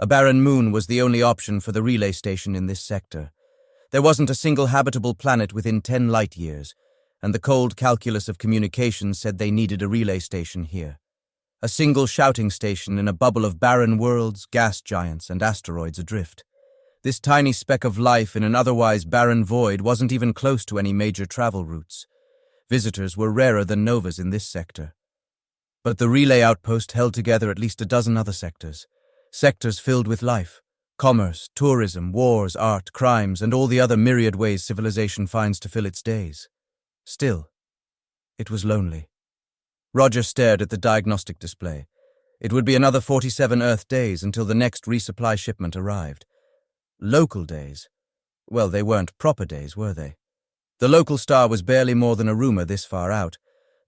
A barren moon was the only option for the relay station in this sector. There wasn't a single habitable planet within 10 light-years, and the cold calculus of communications said they needed a relay station here. A single shouting station in a bubble of barren worlds, gas giants, and asteroids adrift. This tiny speck of life in an otherwise barren void wasn't even close to any major travel routes. Visitors were rarer than novas in this sector. But the relay outpost held together at least a dozen other sectors. Sectors filled with life, commerce, tourism, wars, art, crimes, and all the other myriad ways civilization finds to fill its days. Still, it was lonely. Roger stared at the diagnostic display. It would be another 47 Earth days until the next resupply shipment arrived. Local days? Well, they weren't proper days, were they? The local star was barely more than a rumor this far out.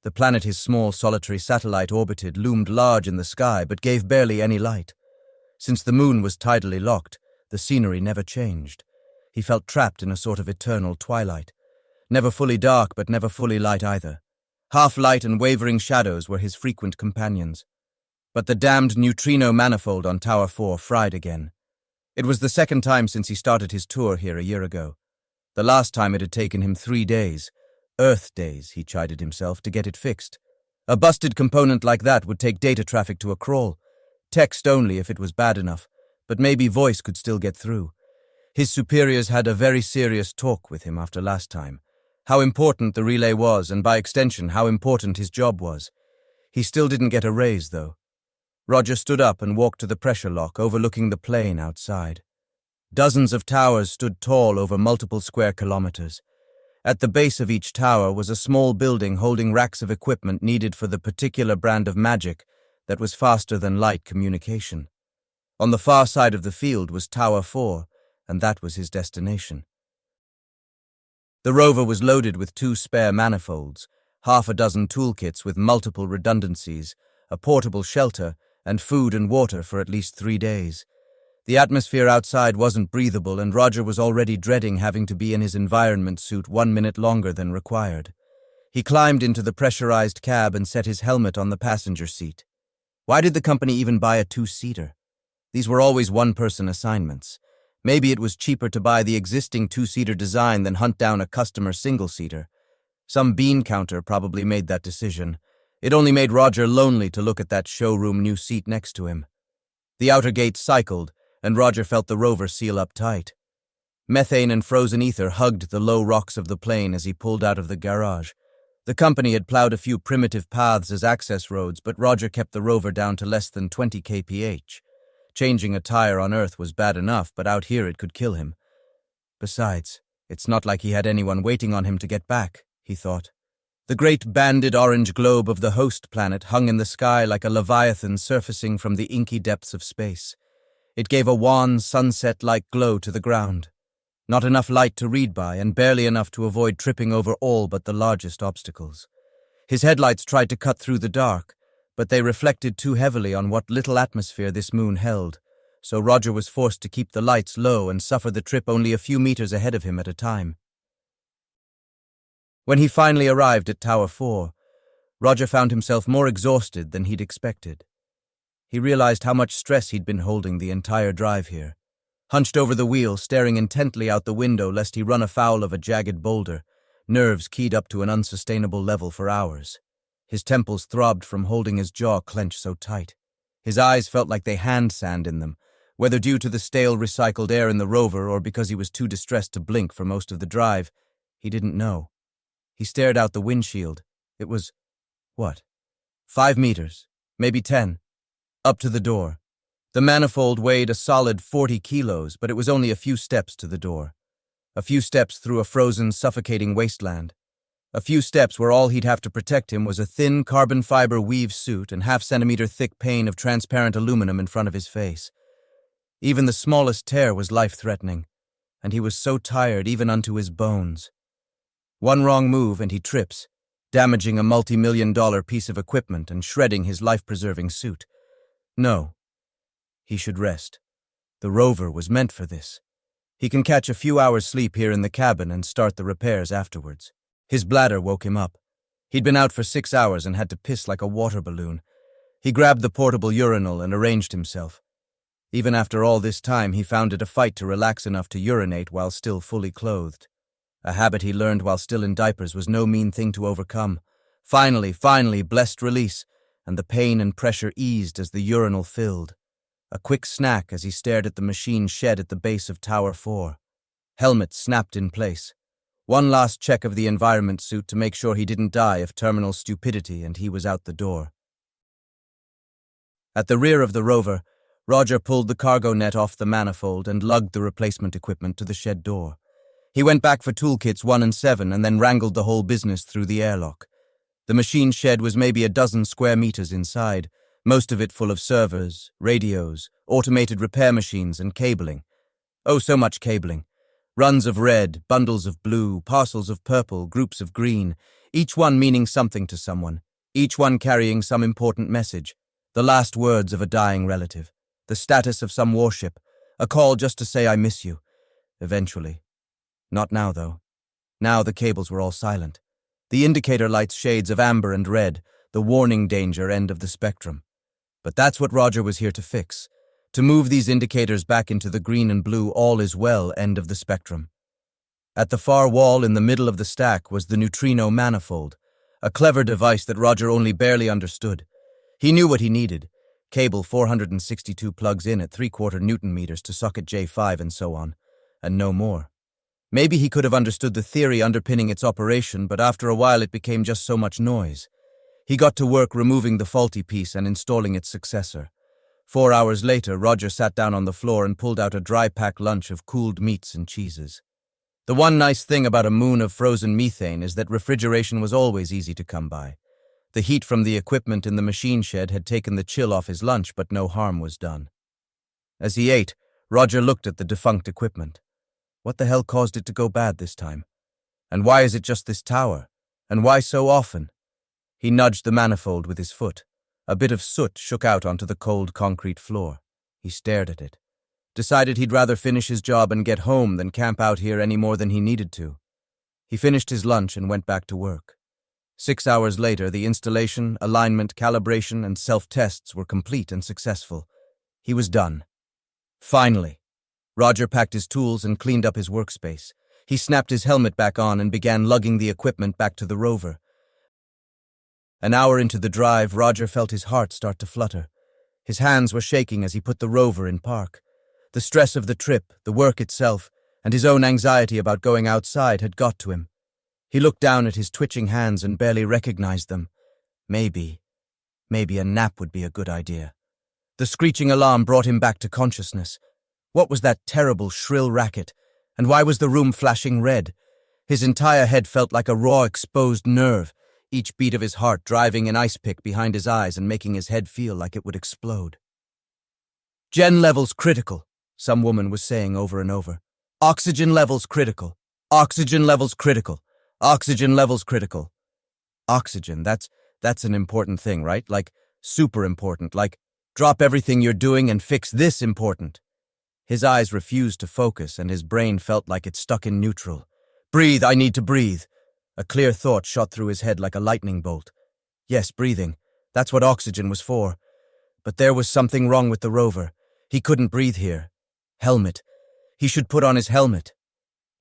The planet his small solitary satellite orbited loomed large in the sky but gave barely any light. Since the moon was tidally locked, the scenery never changed. He felt trapped in a sort of eternal twilight. Never fully dark, but never fully light either. Half light and wavering shadows were his frequent companions. But the damned neutrino manifold on Tower 4 fried again. It was the second time since he started his tour here a year ago. The last time it had taken him 3 days. Earth days, he chided himself, to get it fixed. A busted component like that would take data traffic to a crawl. Text only if it was bad enough, but maybe voice could still get through. His superiors had a very serious talk with him after last time. How important the relay was, and by extension, how important his job was. He still didn't get a raise, though. Roger stood up and walked to the pressure lock overlooking the plain outside. Dozens of towers stood tall over multiple square kilometers. At the base of each tower was a small building holding racks of equipment needed for the particular brand of magic that was faster than light communication. On the far side of the field was Tower 4, and that was his destination. The rover was loaded with 2 spare manifolds, half a dozen toolkits with multiple redundancies, a portable shelter, and food and water for at least 3 days. The atmosphere outside wasn't breathable, and Roger was already dreading having to be in his environment suit 1 minute longer than required. He climbed into the pressurized cab and set his helmet on the passenger seat. Why did the company even buy a 2-seater? These were always one-person assignments. Maybe it was cheaper to buy the existing 2-seater design than hunt down a customer single-seater. Some bean counter probably made that decision. It only made Roger lonely to look at that showroom new seat next to him. The outer gate cycled, and Roger felt the rover seal up tight. Methane and frozen ether hugged the low rocks of the plain as he pulled out of the garage. The company had plowed a few primitive paths as access roads, but Roger kept the rover down to less than 20 kph. Changing a tire on Earth was bad enough, but out here it could kill him. Besides, it's not like he had anyone waiting on him to get back, he thought. The great banded orange globe of the host planet hung in the sky like a leviathan surfacing from the inky depths of space. It gave a wan, sunset-like glow to the ground. Not enough light to read by, and barely enough to avoid tripping over all but the largest obstacles. His headlights tried to cut through the dark, but they reflected too heavily on what little atmosphere this moon held, so Roger was forced to keep the lights low and suffer the trip only a few meters ahead of him at a time. When he finally arrived at Tower 4, Roger found himself more exhausted than he'd expected. He realized how much stress he'd been holding the entire drive here. Hunched over the wheel, staring intently out the window lest he run afoul of a jagged boulder, nerves keyed up to an unsustainable level for hours. His temples throbbed from holding his jaw clenched so tight. His eyes felt like they had sand in them, whether due to the stale recycled air in the rover or because he was too distressed to blink for most of the drive. He didn't know. He stared out the windshield. It was, 5 meters, maybe 10, up to the door. The manifold weighed a solid 40 kilos, but it was only a few steps to the door. A few steps through a frozen, suffocating wasteland. A few steps where all he'd have to protect him was a thin carbon fiber weave suit and half-centimeter thick pane of transparent aluminum in front of his face. Even the smallest tear was life-threatening, and he was so tired even unto his bones. One wrong move and he trips, damaging a multi-million-dollar piece of equipment and shredding his life-preserving suit. No. He should rest. The rover was meant for this. He can catch a few hours' sleep here in the cabin and start the repairs afterwards. His bladder woke him up. He'd been out for 6 hours and had to piss like a water balloon. He grabbed the portable urinal and arranged himself. Even after all this time, he found it a fight to relax enough to urinate while still fully clothed. A habit he learned while still in diapers was no mean thing to overcome. Finally, blessed release, and the pain and pressure eased as the urinal filled. A quick snack as he stared at the machine shed at the base of Tower 4. Helmet snapped in place. One last check of the environment suit to make sure he didn't die of terminal stupidity, and he was out the door. At the rear of the rover, Roger pulled the cargo net off the manifold and lugged the replacement equipment to the shed door. He went back for toolkits 1 and 7 and then wrangled the whole business through the airlock. The machine shed was maybe a dozen square meters inside, most of it full of servers, radios, automated repair machines, and cabling. Oh, so much cabling. Runs of red, bundles of blue, parcels of purple, groups of green, each one meaning something to someone, each one carrying some important message, the last words of a dying relative, the status of some warship, a call just to say I miss you, eventually. Not now, though. Now the cables were all silent. The indicator lights shades of amber and red, the warning danger end of the spectrum. But that's what Roger was here to fix. To move these indicators back into the green and blue all is well end of the spectrum. At the far wall in the middle of the stack was the neutrino manifold, a clever device that Roger only barely understood. He knew what he needed. Cable 462 plugs in at 3/4 Newton meters to socket J5 and so on, and no more. Maybe he could have understood the theory underpinning its operation, but after a while it became just so much noise. He got to work removing the faulty piece and installing its successor. 4 hours later, Roger sat down on the floor and pulled out a dry-pack lunch of cooled meats and cheeses. The one nice thing about a moon of frozen methane is that refrigeration was always easy to come by. The heat from the equipment in the machine shed had taken the chill off his lunch, but no harm was done. As he ate, Roger looked at the defunct equipment. What the hell caused it to go bad this time? And why is it just this tower? And why so often? He nudged the manifold with his foot. A bit of soot shook out onto the cold concrete floor. He stared at it. Decided he'd rather finish his job and get home than camp out here any more than he needed to. He finished his lunch and went back to work. 6 hours later, the installation, alignment, calibration, and self-tests were complete and successful. He was done. Finally. Roger packed his tools and cleaned up his workspace. He snapped his helmet back on and began lugging the equipment back to the rover. An hour into the drive, Roger felt his heart start to flutter. His hands were shaking as he put the rover in park. The stress of the trip, the work itself, and his own anxiety about going outside had got to him. He looked down at his twitching hands and barely recognized them. Maybe a nap would be a good idea. The screeching alarm brought him back to consciousness. What was that terrible, shrill racket? And why was the room flashing red? His entire head felt like a raw, exposed nerve, each beat of his heart driving an ice pick behind his eyes and making his head feel like it would explode. Gen levels critical, some woman was saying over and over. Oxygen levels critical. Oxygen levels critical. Oxygen levels critical. Oxygen, that's an important thing, right? Like, super important, like, drop everything you're doing and fix this important. His eyes refused to focus and his brain felt like it stuck in neutral. Breathe, I need to breathe. A clear thought shot through his head like a lightning bolt. Yes, breathing. That's what oxygen was for. But there was something wrong with the rover. He couldn't breathe here. Helmet. He should put on his helmet.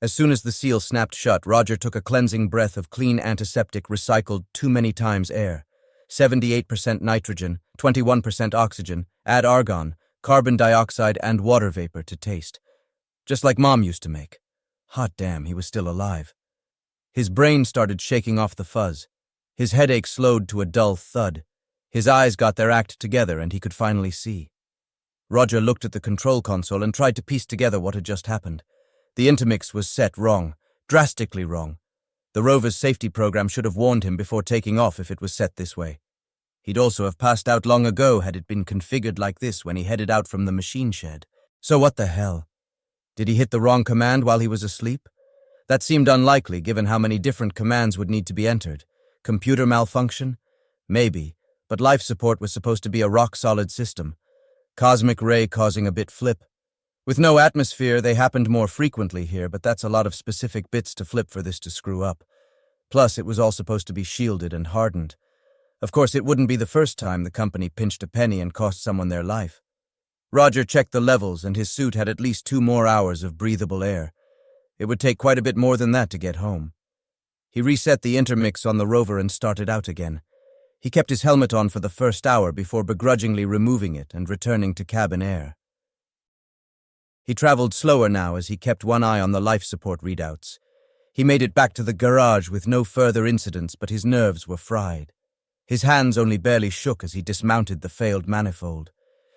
As soon as the seal snapped shut, Roger took a cleansing breath of clean antiseptic recycled too many times air. 78% nitrogen, 21% oxygen, add argon, carbon dioxide, and water vapor to taste. Just like Mom used to make. Hot damn, he was still alive. His brain started shaking off the fuzz. His headache slowed to a dull thud. His eyes got their act together and he could finally see. Roger looked at the control console and tried to piece together what had just happened. The intermix was set wrong, drastically wrong. The rover's safety program should have warned him before taking off if it was set this way. He'd also have passed out long ago had it been configured like this when he headed out from the machine shed. So what the hell? Did he hit the wrong command while he was asleep? That seemed unlikely given how many different commands would need to be entered. Computer malfunction? Maybe, but life support was supposed to be a rock-solid system. Cosmic ray causing a bit flip. With no atmosphere, they happened more frequently here, but that's a lot of specific bits to flip for this to screw up. Plus, it was all supposed to be shielded and hardened. Of course, it wouldn't be the first time the company pinched a penny and cost someone their life. Roger checked the levels, and his suit had at least 2 more hours of breathable air. It would take quite a bit more than that to get home. He reset the intermix on the rover and started out again. He kept his helmet on for the first hour before begrudgingly removing it and returning to cabin air. He traveled slower now as he kept one eye on the life support readouts. He made it back to the garage with no further incidents, but his nerves were fried. His hands only barely shook as he dismounted the failed manifold.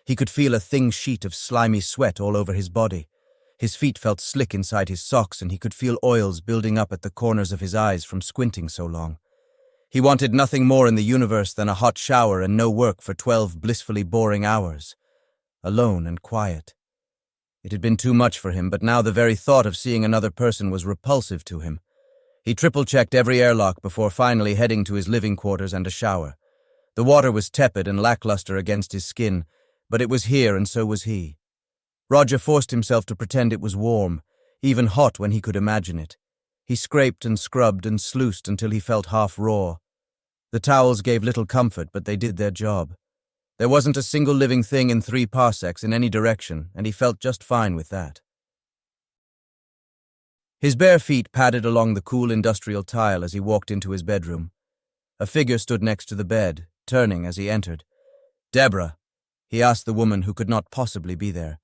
He could feel a thin sheet of slimy sweat all over his body. His feet felt slick inside his socks, and he could feel oils building up at the corners of his eyes from squinting so long. He wanted nothing more in the universe than a hot shower and no work for 12 blissfully boring hours. Alone and quiet. It had been too much for him, but now the very thought of seeing another person was repulsive to him. He triple-checked every airlock before finally heading to his living quarters and a shower. The water was tepid and lackluster against his skin, but it was here and so was he. Roger forced himself to pretend it was warm, even hot when he could imagine it. He scraped and scrubbed and sluiced until he felt half raw. The towels gave little comfort, but they did their job. There wasn't a single living thing in 3 parsecs in any direction, and he felt just fine with that. His bare feet padded along the cool industrial tile as he walked into his bedroom. A figure stood next to the bed, turning as he entered. "Deborah," he asked the woman who could not possibly be there.